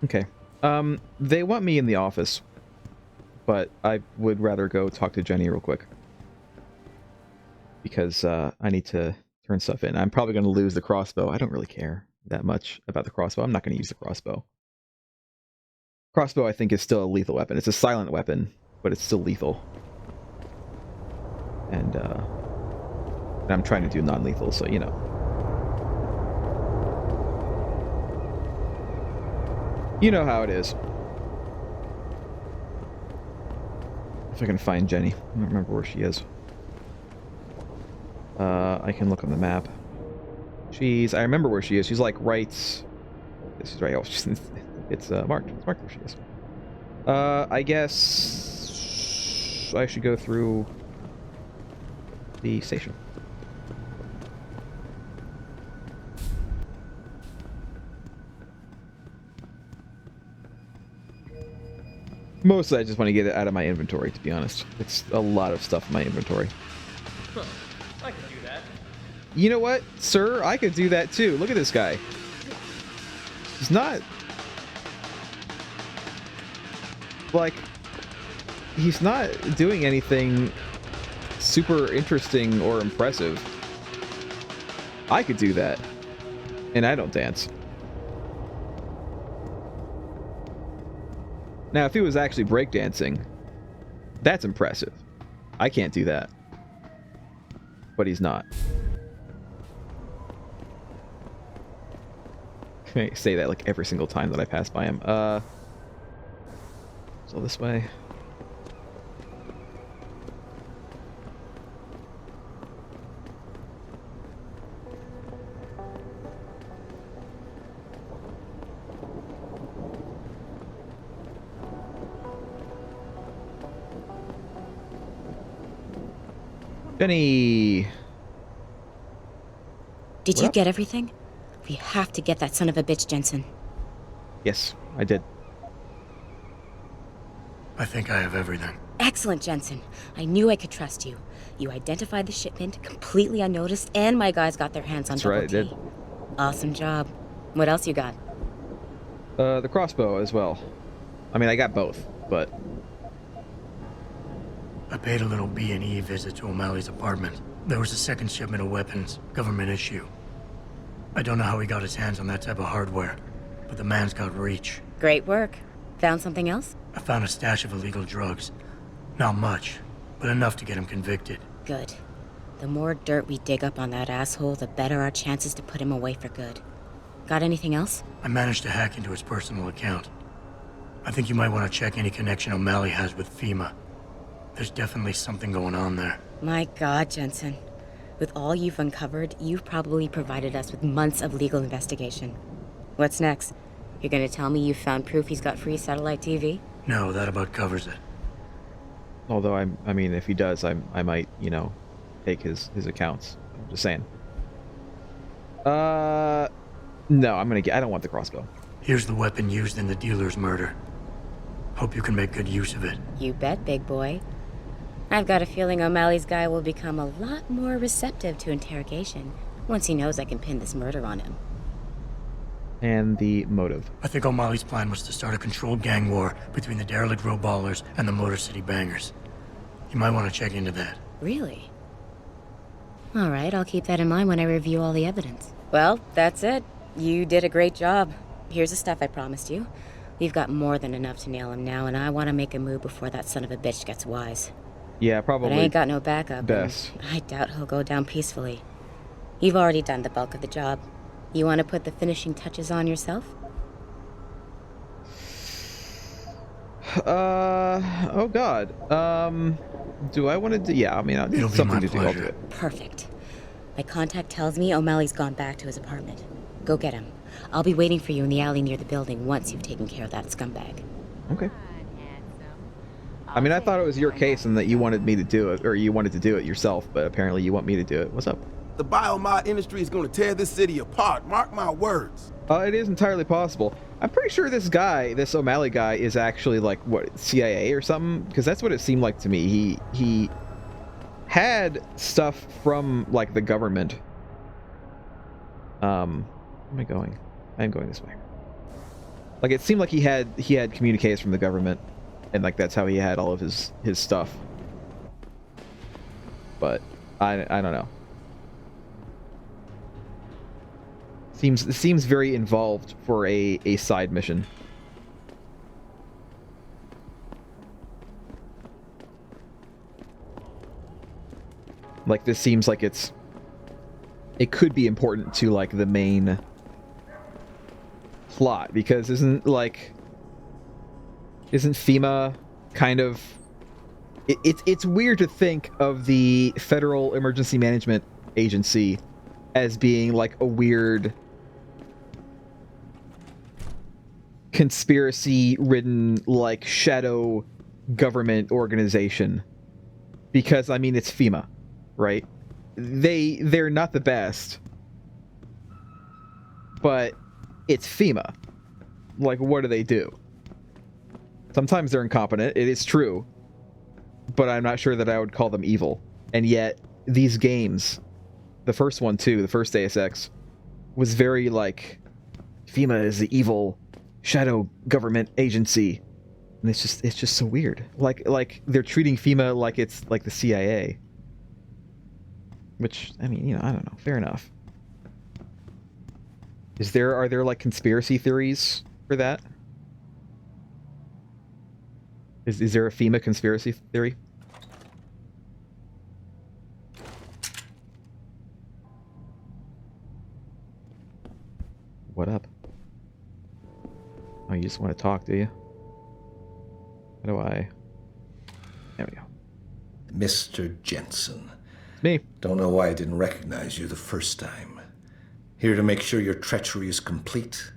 Okay. They want me in the office, but I would rather go talk to Jenny real quick. Because I need to turn stuff in. I'm probably going to lose the crossbow. I don't really care that much about the crossbow. I'm not going to use the crossbow. Crossbow, I think, is still a lethal weapon. It's a silent weapon, but it's still lethal. And I'm trying to do non-lethal, so, you know. You know how it is. If I can find Jenny. I don't remember where she is. I can look on the map. I remember where she is. She's like right... This is right. Oh, it's marked. It's marked where she is. I guess I should go through the station. Mostly I just want to get it out of my inventory, to be honest. It's a lot of stuff in my inventory. Huh. I can do that. You know what, sir? I could do that too. Look at this guy. He's not... like... he's not doing anything super interesting or impressive. I could do that. And I don't dance. Now, if he was actually breakdancing, that's impressive. I can't do that. But he's not. I say that like every single time that I pass by him. So this way. Jenny! Did you get everything? We have to get that son of a bitch, Jensen. Yes, I did. I think I have everything. Excellent, Jensen. I knew I could trust you. You identified the shipment completely unnoticed, and my guys got their hands on That's right, I did. Awesome job. What else you got? The crossbow as well. I mean, I got both, but... I paid a little B&E visit to O'Malley's apartment. There was a second shipment of weapons, government issue. I don't know how he got his hands on that type of hardware, but the man's got reach. Great work. Found something else? I found a stash of illegal drugs. Not much, but enough to get him convicted. Good. The more dirt we dig up on that asshole, the better our chances to put him away for good. Got anything else? I managed to hack into his personal account. I think you might want to check any connection O'Malley has with FEMA. There's definitely something going on there. My God, Jensen. With all you've uncovered, you've probably provided us with months of legal investigation. What's next? You're gonna tell me you found proof he's got free satellite TV? No, that about covers it. Although, I mean, if he does, I might, you know, take his accounts. I'm just saying. No, I don't want the crossbow. Here's the weapon used in the dealer's murder. Hope you can make good use of it. You bet, big boy. I've got a feeling O'Malley's guy will become a lot more receptive to interrogation once he knows I can pin this murder on him. And the motive. I think O'Malley's plan was to start a controlled gang war between the derelict row ballers and the Motor City bangers. You might want to check into that. Really? All right, I'll keep that in mind when I review all the evidence. Well, that's it. You did a great job. Here's the stuff I promised you. We've got more than enough to nail him now, and I want to make a move before that son of a bitch gets wise. Yeah, probably. But I ain't got no backup. Best. I doubt he'll go down peacefully. You've already done the bulk of the job. You want to put the finishing touches on yourself? Oh God. Do I want to do... Yeah, I mean, It'll it's something be to my do. I'll pleasure. do it. Perfect. My contact tells me O'Malley's gone back to his apartment. Go get him. I'll be waiting for you in the alley near the building once you've taken care of that scumbag. Okay. I mean, I thought it was your case and that you wanted me to do it, or you wanted to do it yourself, but apparently you want me to do it. What's up? The biomod industry is going to tear this city apart. Mark my words. It is entirely possible. I'm pretty sure this guy, this O'Malley guy, is actually like, what, CIA or something? Because that's what it seemed like to me. He had stuff from, like, the government. Where am I going? I'm going this way. Like, it seemed like he had communiques from the government, and like that's how he had all of his stuff. But I don't know. It seems very involved for a side mission. Like, this seems like it could be important to like the main plot, because isn't FEMA kind of it's weird to think of the Federal Emergency Management Agency as being like a weird conspiracy-ridden like shadow government organization, because I mean it's FEMA, right? They're not the best, but it's FEMA. Like, what do they do? Sometimes they're incompetent, it is true, but I'm not sure that I would call them evil. And yet, these games, the first one too, the first Deus Ex, was very like, FEMA is the evil shadow government agency. And it's just so weird. Like they're treating FEMA like it's like the CIA. Which, I mean, you know, I don't know. Fair enough. Are there like conspiracy theories for that? Is there a FEMA conspiracy theory? What up? Oh, you just want to talk, do you? How do I... There we go. Mr. Jensen. Me. Don't know why I didn't recognize you the first time. Here to make sure your treachery is complete?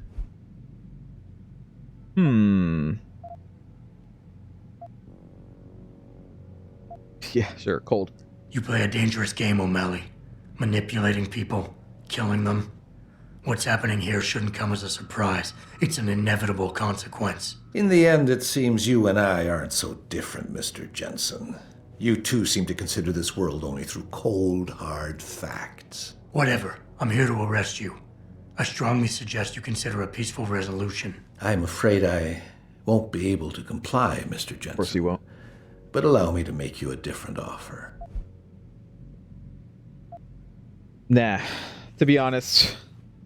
Yeah, sure, cold. You play a dangerous game, O'Malley. Manipulating people, killing them. What's happening here shouldn't come as a surprise. It's an inevitable consequence. In the end, it seems you and I aren't so different, Mr. Jensen. You too seem to consider this world only through cold, hard facts. Whatever. I'm here to arrest you. I strongly suggest you consider a peaceful resolution. I'm afraid I won't be able to comply, Mr. Jensen. Of course you won't. But allow me to make you a different offer. Nah, to be honest,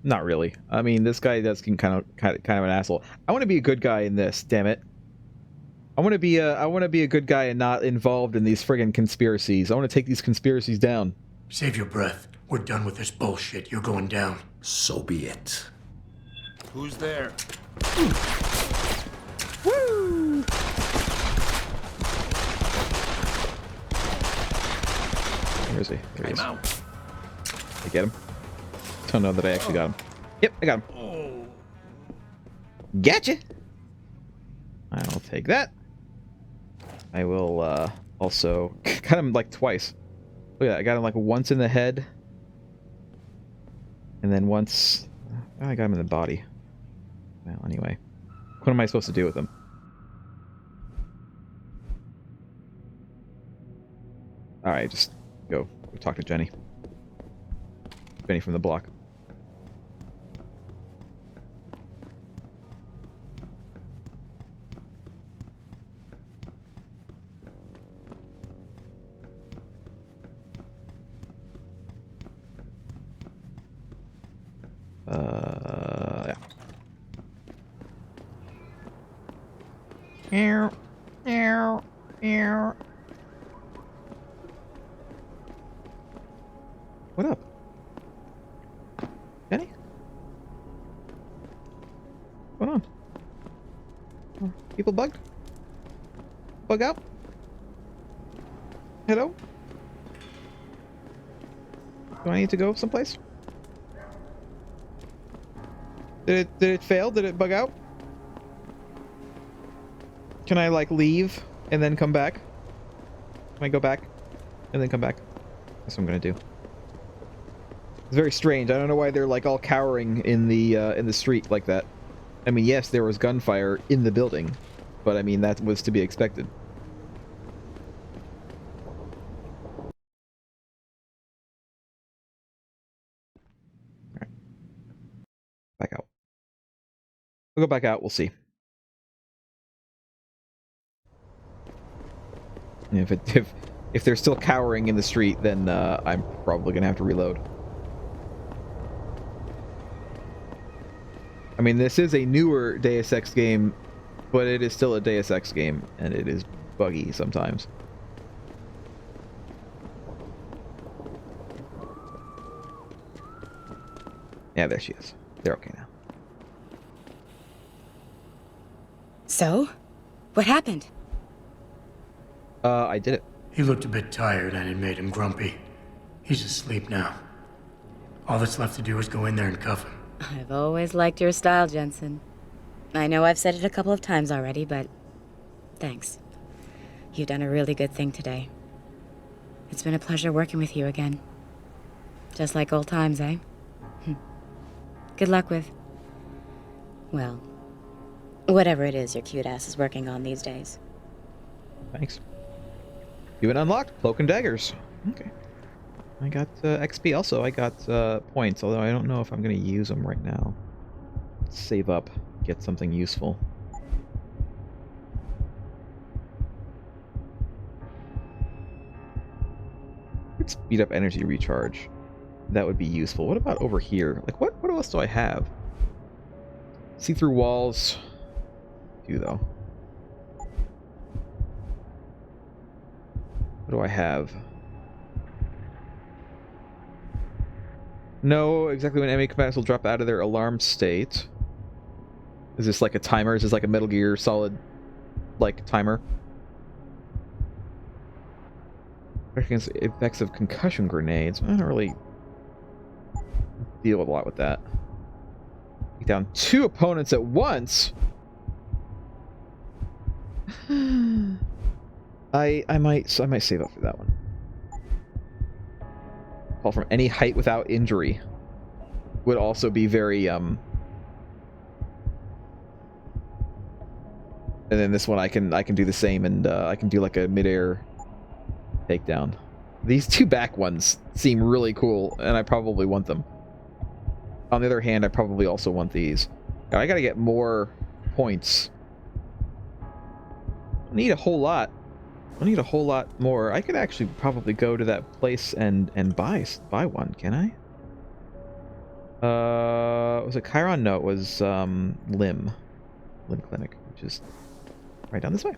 not really. I mean, this guy does seem kind of an asshole. I want to be a good guy in this, damn it. I want to be a good guy and not involved in these friggin' conspiracies. I want to take these conspiracies down. Save your breath. We're done with this bullshit. You're going down. So be it. Who's there? Woo! Where is he? There he is. I'm out. I get him? Don't know that I actually got him. Yep, I got him. Oh. Gotcha! I'll take that. I will, also... got him, like, twice. Look at that, I got him, like, once in the head. And then once... oh, I got him in the body. Well, anyway. What am I supposed to do with him? Alright, just go talk to Jenny. Jenny from the block. Yeah. What up? Jenny? What's going on? People bugged? Bug out? Hello? Do I need to go someplace? Did it fail? Did it bug out? Can I, like, leave and then come back? Can I go back and then come back? That's what I'm gonna do. It's very strange. I don't know why they're, like, all cowering in the street like that. I mean, yes, there was gunfire in the building, but I mean, that was to be expected. Alright. Back out. We'll go back out. We'll see. And if they're still cowering in the street, then I'm probably gonna have to reload. I mean, this is a newer Deus Ex game, but it is still a Deus Ex game, and it is buggy sometimes. Yeah, there she is. They're okay now. So? What happened? I did it. He looked a bit tired and it made him grumpy. He's asleep now. All that's left to do is go in there and cuff him. I've always liked your style, Jensen. I know I've said it a couple of times already, but thanks. You've done a really good thing today. It's been a pleasure working with you again. Just like old times, eh? Good luck with... well, whatever it is your cute ass is working on these days. Thanks. You been unlocked. Cloak and daggers. Okay. I got XP also. I got points, although I don't know if I'm going to use them right now. Save up. Get something useful. Could speed up energy recharge. That would be useful. What about over here? Like, what else do I have? See through walls. Do though. What do I have? Know exactly when enemy combatants will drop out of their alarm state. Is this like a timer? Is this like a Metal Gear Solid like timer? Against effects of concussion grenades. I don't really deal with a lot with that. Take down 2 opponents at once. I might save up for that one. Fall from any height without injury would also be very and then this one I can do the same, and I can do like a midair takedown. These 2 back ones seem really cool, and I probably want them. On the other hand, I probably also want these. Now, I gotta get more points. I need a whole lot. I need a whole lot more. I could actually probably go to that place and buy one, can I? Was it Chiron? No, it was Limb Clinic, which is right down this way.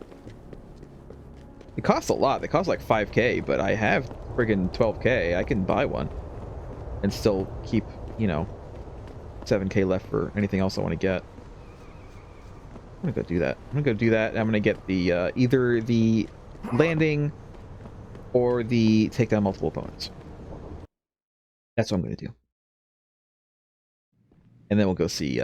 It costs a lot. They cost like 5k, but I have friggin' 12k. I can buy one and still keep, you know, 7k left for anything else I want to get. I'm gonna go do that. I'm gonna get the either the landing or the take down multiple opponents. That's what I'm gonna do. And then we'll go see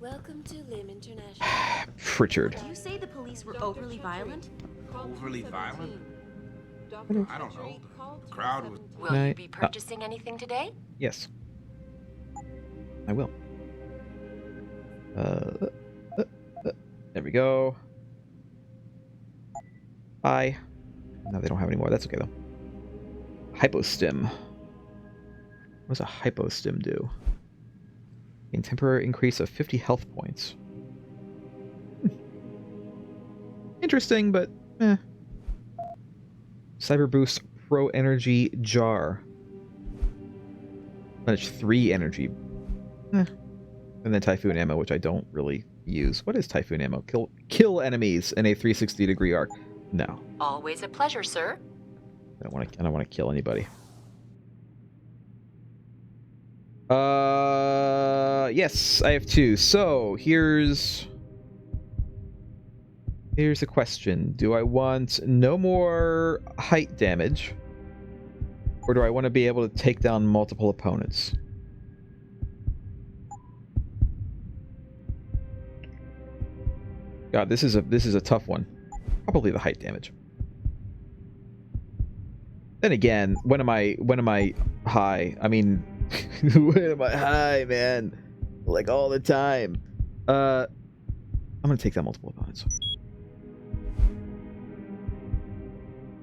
Welcome to Lim International. Pritchard. You say the police were overly violent? Overly violent? I don't know. The crowd was... Will you be purchasing anything today? Yes. I will. There we go. Bye. No, they don't have any more. That's okay, though. Hypostim. What does a hypostim do? A temporary increase of 50 health points. Interesting, but eh. Cyber Boost Pro Energy Jar. Manage 3 energy. And then Typhoon Ammo, which I don't really use. What is Typhoon Ammo? Kill enemies in a 360-degree arc. No. Always a pleasure, sir. I don't want to kill anybody. Yes, I have 2. So here's the question. Do I want no more height damage? Or do I want to be able to take down multiple opponents? God, this is a tough one. Probably the height damage. Then again, when am I high? I mean, when am I high, man? Like all the time. I'm gonna take down multiple opponents.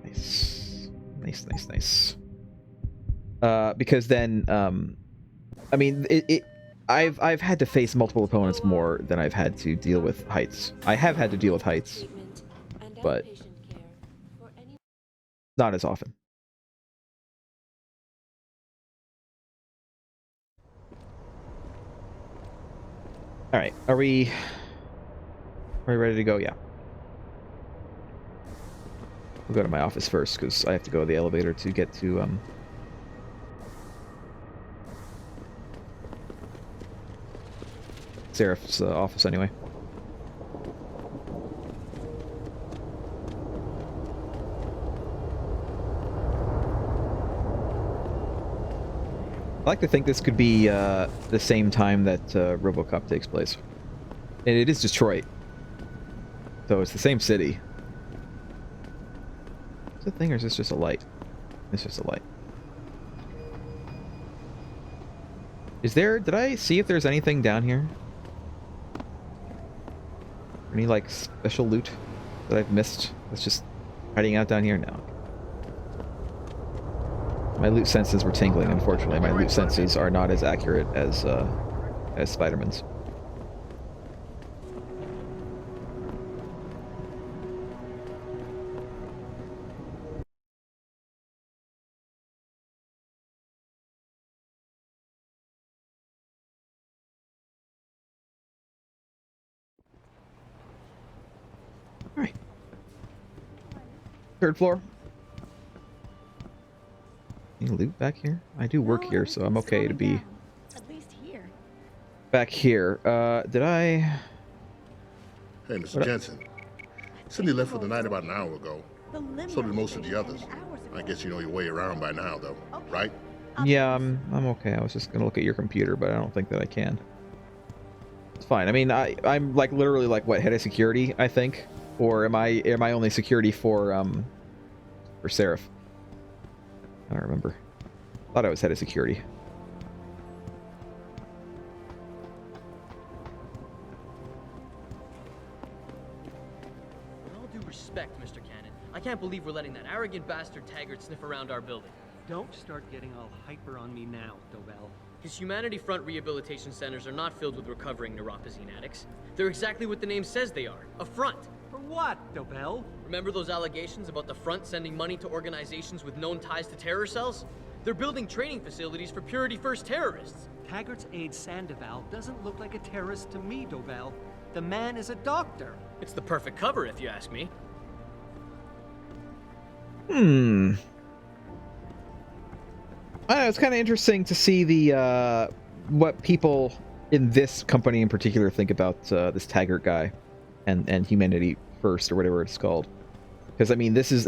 Nice. Because then, I mean, I've had to face multiple opponents more than I've had to deal with heights. I have had to deal with heights, but not as often. All right, are we ready to go? Yeah. We'll go to my office first because I have to go to the elevator to get to Seraph's office anyway. I like to think this could be the same time that RoboCop takes place. And it is Detroit. So it's the same city. Is it a thing or is this just a light? It's just a light. Is there... Did I see if there's anything down here? Any, like, special loot that I've missed that's just hiding out down here? No. My loot senses were tingling, unfortunately. My loot senses are not as accurate as Spider-Man's. Alright. Third floor. Any loot back here? I do work here, so I'm okay to be at least here. back here. Did I... Hey, Mr. Jensen. Cindy left for the night about an hour ago. So did most of the others. I guess you know your way around by now, though, right? Yeah, I'm okay. I was just gonna look at your computer, but I don't think that I can. It's fine. I mean, I'm like literally like what, head of security, I think, or am I only security for Seraph? I don't remember. Thought I was head of security. With all due respect, Mr. Cannon, I can't believe we're letting that arrogant bastard Taggart sniff around our building. Don't start getting all hyper on me now, Dobell. His Humanity Front rehabilitation centers are not filled with recovering neuropozyne addicts. They're exactly what the name says they are, a front. For what, Dobell? Remember those allegations about the front sending money to organizations with known ties to terror cells? They're building training facilities for Purity First terrorists. Taggart's aide Sandoval doesn't look like a terrorist to me, Dobell. The man is a doctor. It's the perfect cover, if you ask me. I don't know, it's kind of interesting to see the what people in this company in particular think about this Taggart guy and Humanity First or whatever it's called. Because I mean, this is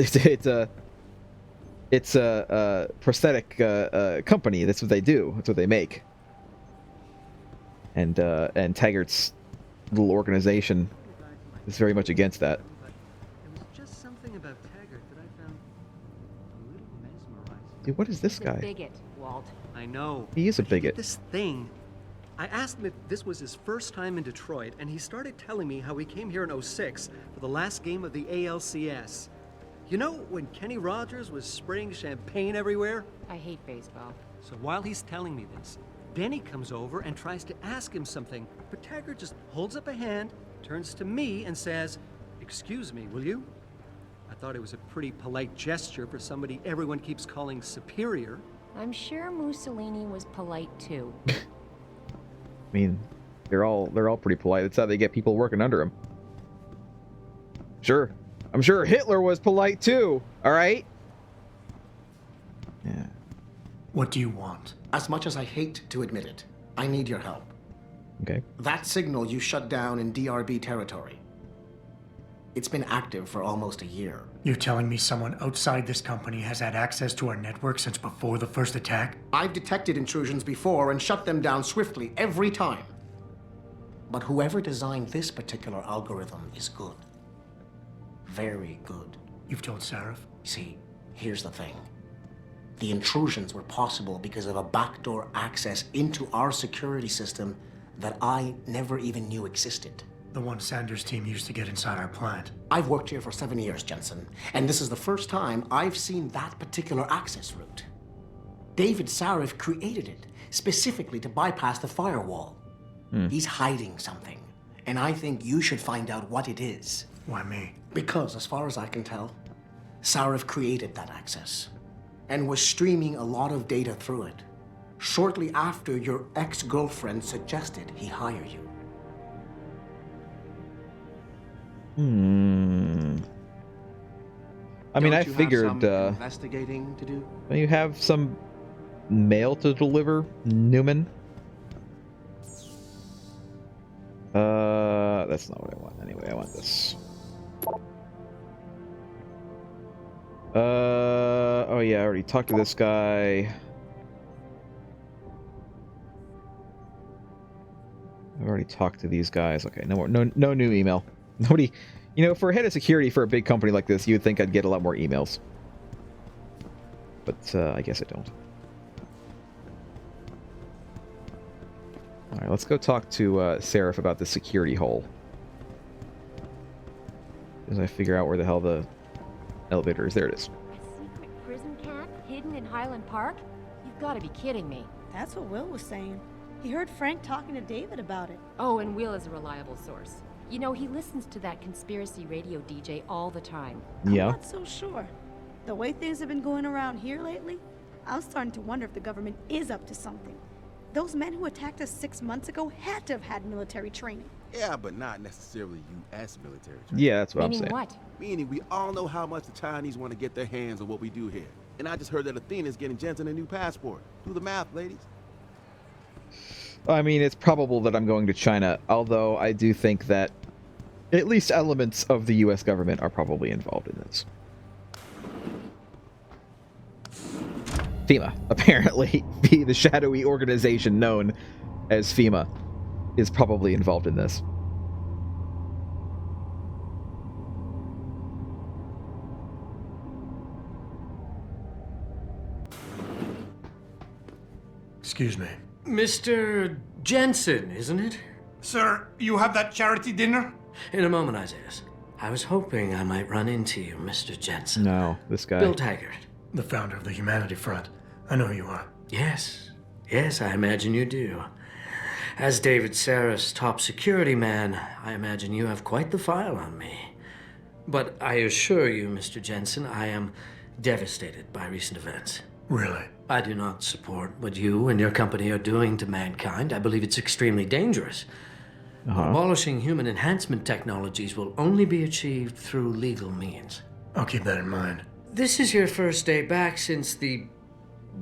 it's a prosthetic company. That's what they do. That's what they make. And Taggart's little organization is very much against that. There was just something about Taggart that I found a little mesmerizing. Dude, what is this guy? Bigot, Walt. I know. He is a but he did bigot. This thing. I asked him if this was his first time in Detroit, and he started telling me how he came here in '06 for the last game of the ALCS. You know, when Kenny Rogers was spraying champagne everywhere? I hate baseball. So while he's telling me this, Benny comes over and tries to ask him something, but Taggart just holds up a hand, turns to me, and says, "Excuse me, will you?" I thought it was a pretty polite gesture for somebody everyone keeps calling superior. I'm sure Mussolini was polite too. I mean, they're all pretty polite. That's how they get people working under them. Sure. I'm sure Hitler was polite too. All right? Yeah. What do you want? As much as I hate to admit it, I need your help. Okay. That signal you shut down in DRB territory. It's been active for almost a year. You're telling me someone outside this company has had access to our network since before the first attack? I've detected intrusions before and shut them down swiftly every time. But whoever designed this particular algorithm is good. Very good. You've told Seraph? See, here's the thing. The intrusions were possible because of a backdoor access into our security system that I never even knew existed. The one Sanders' team used to get inside our plant. I've worked here for 7 years, Jensen, and this is the first time I've seen that particular access route. David Sarif created it, specifically to bypass the firewall. He's hiding something, and I think you should find out what it is. Why me? Because, as far as I can tell, Sarif created that access and was streaming a lot of data through it shortly after your ex-girlfriend suggested he hire you. I mean, I Don't you have figured some investigating to do. you have some mail to deliver, Newman. That's not what I want. Anyway, I want this. Oh yeah, I already talked to this guy. I've already talked to these guys. Okay, no new email. Nobody, you know, for a head of security for a big company like this, you'd think I'd get a lot more emails. But I guess I don't. All right, let's go talk to Sarif about the security hole. As I figure out where the hell the elevator is. There it is. A secret prison camp hidden in Highland Park? You've got to be kidding me. That's what Will was saying. He heard Frank talking to David about it. Oh, and Will is a reliable source. You know, he listens to that conspiracy radio DJ all the time. Yeah. I'm not so sure. The way things have been going around here lately, I'm starting to wonder if the government is up to something. Those men who attacked us 6 months ago had to have had military training. Yeah, but not necessarily U.S. military training. Yeah, that's what I'm saying. Meaning what? Meaning we all know how much the Chinese want to get their hands on what we do here. And I just heard that Athena's getting Jensen a new passport. Do the math, ladies. I mean, it's probable that I'm going to China, although I do think that at least elements of the U.S. government are probably involved in this. FEMA, apparently, the shadowy organization known as FEMA, is probably involved in this. Excuse me. Mr. Jensen, isn't it? Sir, you have that charity dinner? In a moment, Isaiah. I was hoping I might run into you, Mr. Jensen. No, this guy. Bill Taggart. The founder of the Humanity Front. I know who you are. Yes. Yes, I imagine you do. As David Sarris' top security man, I imagine you have quite the file on me. But I assure you, Mr. Jensen, I am devastated by recent events. Really? I do not support what you and your company are doing to mankind. I believe it's extremely dangerous. Abolishing human enhancement technologies will only be achieved through legal means. I'll keep that in mind. This is your first day back since the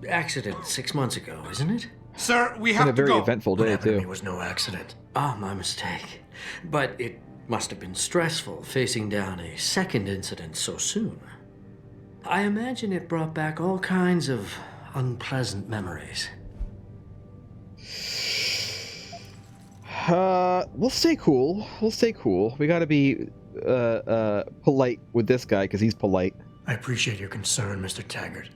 accident 6 months ago, isn't it? Sir, we have to go. It's been a very eventful day, too. It was no accident. Ah, my mistake. But it must have been stressful facing down a second incident so soon. I imagine it brought back all kinds of unpleasant memories. We'll stay cool. We'll stay cool. We gotta be polite with this guy because he's polite. I appreciate your concern, Mr. Taggart,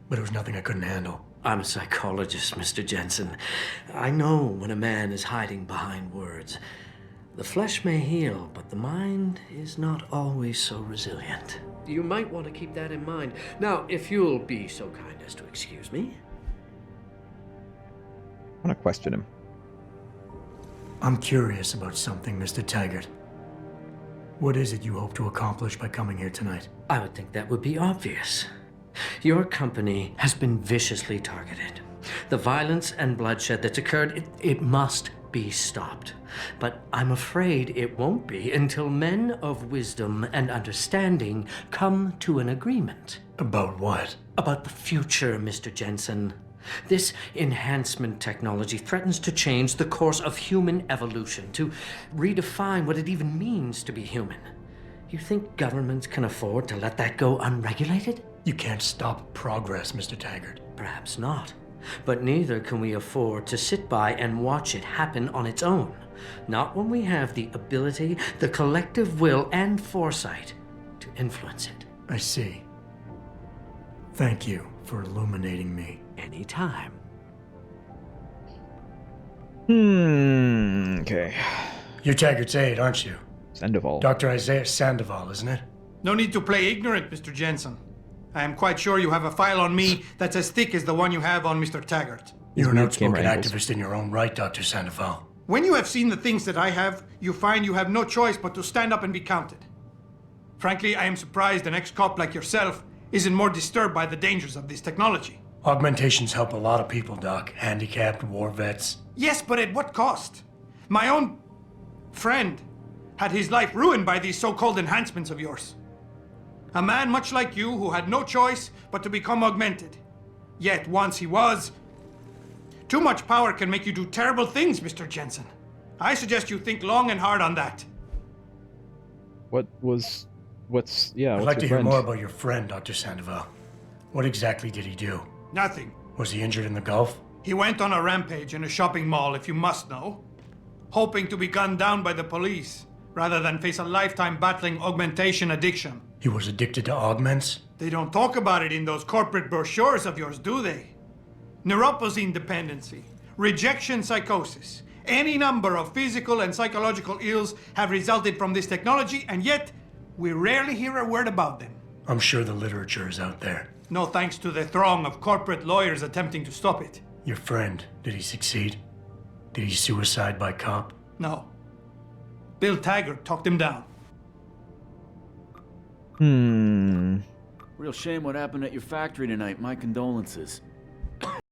but it was nothing I couldn't handle. I'm a psychologist, Mr. Jensen. I know when a man is hiding behind words. The flesh may heal, but the mind is not always so resilient. You might want to keep that in mind. Now, if you'll be so kind as to excuse me. I want to question him. I'm curious about something, Mr. Taggart. What is it you hope to accomplish by coming here tonight? I would think that would be obvious. Your company has been viciously targeted. The violence and bloodshed that's occurred, it must be stopped. But I'm afraid it won't be until men of wisdom and understanding come to an agreement. About what? About the future, Mr. Jensen. This enhancement technology threatens to change the course of human evolution, to redefine what it even means to be human. You think governments can afford to let that go unregulated? You can't stop progress, Mr. Taggart. Perhaps not. But neither can we afford to sit by and watch it happen on its own. Not when we have the ability, the collective will, and foresight to influence it. I see. Thank you for illuminating me. Anytime. Okay. You're Taggart's aide, aren't you? Sandoval. Dr. Isaiah Sandoval, isn't it? No need to play ignorant, Mr. Jensen. I am quite sure you have a file on me that's as thick as the one you have on Mr. Taggart. You're an weird outspoken camera angles. activist in your own right, Dr. Sandoval. When you have seen the things that I have, you find you have no choice but to stand up and be counted. Frankly, I am surprised an ex-cop like yourself isn't more disturbed by the dangers of this technology. Augmentations help a lot of people, Doc. Handicapped, war vets. Yes, but at what cost? My own friend had his life ruined by these so-called enhancements of yours. A man much like you who had no choice but to become augmented. Yet once he was... Too much power can make you do terrible things, Mr. Jensen. I suggest you think long and hard on that. I'd like to hear more about your friend, Dr. Sandoval. What exactly did he do? Nothing. Was he injured in the Gulf? He went on a rampage in a shopping mall, if you must know, hoping to be gunned down by the police, rather than face a lifetime battling augmentation addiction. He was addicted to augments? They don't talk about it in those corporate brochures of yours, do they? Neuroposine dependency, rejection psychosis, any number of physical and psychological ills have resulted from this technology, and yet we rarely hear a word about them. I'm sure the literature is out there. No thanks to the throng of corporate lawyers attempting to stop it. Your friend, did he succeed? Did he suicide by cop? No. Bill Taggart talked him down. Real shame what happened at your factory tonight. My condolences.